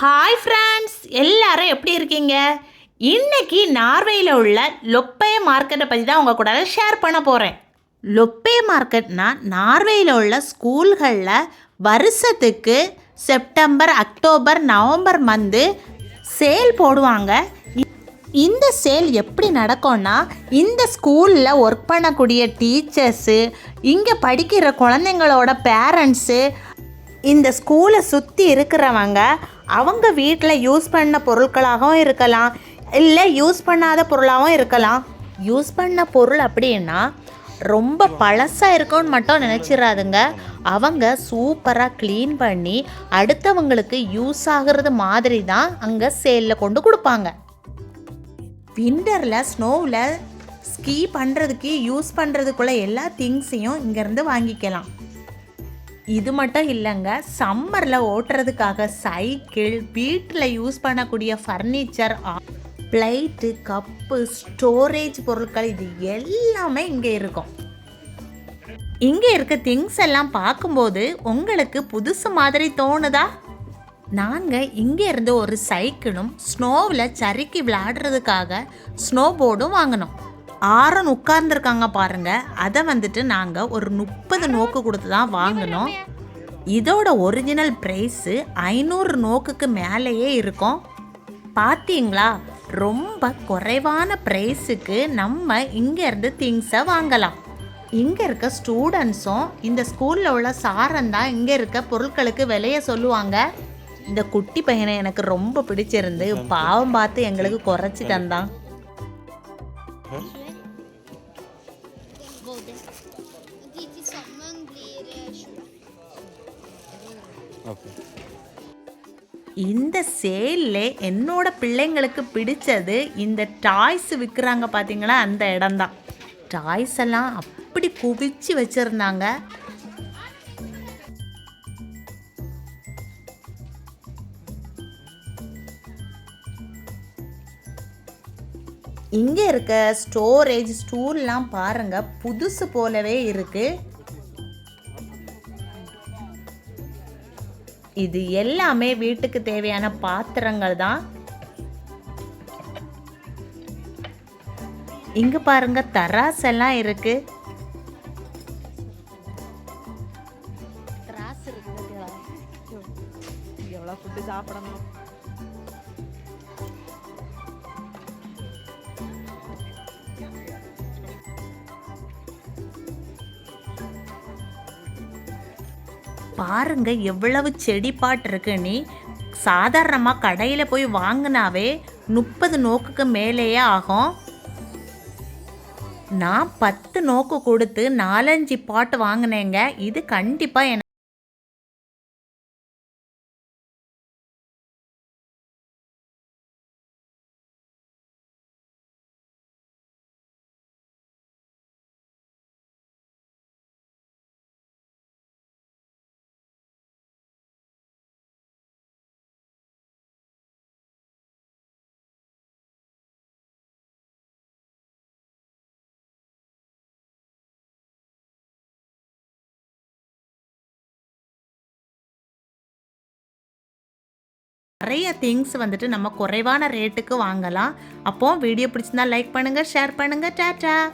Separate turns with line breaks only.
Hi friends, எல்லாரும் எப்படி இருக்கீங்க? இன்னைக்கு நார்வேயில் உள்ள லொப்பே மார்க்கெட்டை பற்றி தான் உங்கள் கூட ஷேர் பண்ண போகிறேன். லொப்பே மார்க்கெட்னா நார்வேயில் உள்ள ஸ்கூல்களில் வருஷத்துக்கு September, October, November month sale போடுவாங்க. இந்த சேல் எப்படி நடக்கும்னா, இந்த ஸ்கூலில் ஒர்க் பண்ணக்கூடிய டீச்சர்ஸு, இங்கே படிக்கிற குழந்தைங்களோட பேரண்ட்ஸு, இந்த ஸ்கூலை சுற்றி இருக்கிறவங்க அவங்க வீட்டில் யூஸ் பண்ண பொருட்களாகவும் இருக்கலாம், இல்லை யூஸ் பண்ணாத பொருளாகவும் இருக்கலாம். யூஸ் பண்ண பொருள் அப்படின்னா ரொம்ப பழசாக இருக்கும்னு மட்டும் நினச்சிடாதுங்க. அவங்க சூப்பராக க்ளீன் பண்ணி அடுத்தவங்களுக்கு யூஸ் ஆகிறது மாதிரி தான் அங்கே சேலில் கொண்டு கொடுப்பாங்க. விண்டரில் ஸ்னோவில் ஸ்கீ பண்ணுறதுக்கு யூஸ் பண்ணுறதுக்குள்ள எல்லா திங்ஸையும் இங்கேருந்து வாங்கிக்கலாம். இது மட்டும் இல்லைங்க, சம்மரில் ஓட்டுறதுக்காக சைக்கிள், வீட்டில் யூஸ் பண்ணக்கூடிய ஃபர்னிச்சர், பிளேட்டு, கப்பு, ஸ்டோரேஜ் பொருட்கள், இது எல்லாமே இங்கே இருக்கும். இங்கே இருக்க திங்ஸ் எல்லாம் பார்க்கும்போது உங்களுக்கு புதுசு மாதிரி தோணுதா? நாங்கள் இங்கே இருந்து ஒரு சைக்கிளும் ஸ்னோவில் சறுக்கி விளையாடுறதுக்காக ஸ்னோ போர்டும் வாங்கினோம். ஆரன் உட்கார்ந்துருக்காங்க பாருங்கள், அதை வந்துட்டு நாங்கள் ஒரு 30 நோக்கு கொடுத்து தான் வாங்கினோம். இதோட ஒரிஜினல் ப்ரைஸு 500 நோக்குக்கு மேலேயே இருக்கும். பார்த்தீங்களா, ரொம்ப குறைவான ப்ரைஸுக்கு நம்ம இங்கேருந்து திங்ஸை வாங்கலாம். இங்கே இருக்க ஸ்டூடெண்ட்ஸும் இந்த ஸ்கூலில் உள்ள சாரம் தான் இங்கே இருக்க பொருட்களுக்கு விலையை சொல்லுவாங்க. இந்த குட்டி பையனை எனக்கு ரொம்ப பிடிச்சிருந்து, பாவம் பார்த்து எங்களுக்கு குறைச்சி தந்தான். இந்த சேலில் என்னோட பிள்ளைங்களுக்கு பிடிச்சது இந்த டாய்ஸ் விற்கிறாங்க பார்த்தீங்களா, அந்த இடம்தான். டாய்ஸ் எல்லாம் அப்படி குவிச்சு வச்சுருந்தாங்க. இங்கே இருக்க ஸ்டோரேஜ் ஸ்டூல்லாம் பாருங்கள், புதுசு போலவே இருக்குது. இது எல்லாமே வீட்டுக்கு தேவையான பாத்திரங்கள் தான். இங்க பாருங்க, தராஸ் எல்லாம் இருக்கு. எவ்வளவு ஃபுட்டு சாப்பிடணும். பாருங்க எவ்வளவு செடி பாட்டு இருக்கு. நீ சாதாரணமாக கடையில் போய் வாங்கினாவே 30 நோக்குக்கு மேலேயே ஆகும். நான் 10 நோக்கு கொடுத்து 4-5 பாட்டு வாங்கினேங்க. இது கண்டிப்பாக நிறைய திங்ஸ் வந்துட்டு நம்ம குறைவான ரேட்டுக்கு வாங்கலாம். அப்போ வீடியோ பிடிச்சிருந்தா லைக் பண்ணுங்கள், ஷேர் பண்ணுங்கள். டாட்டா.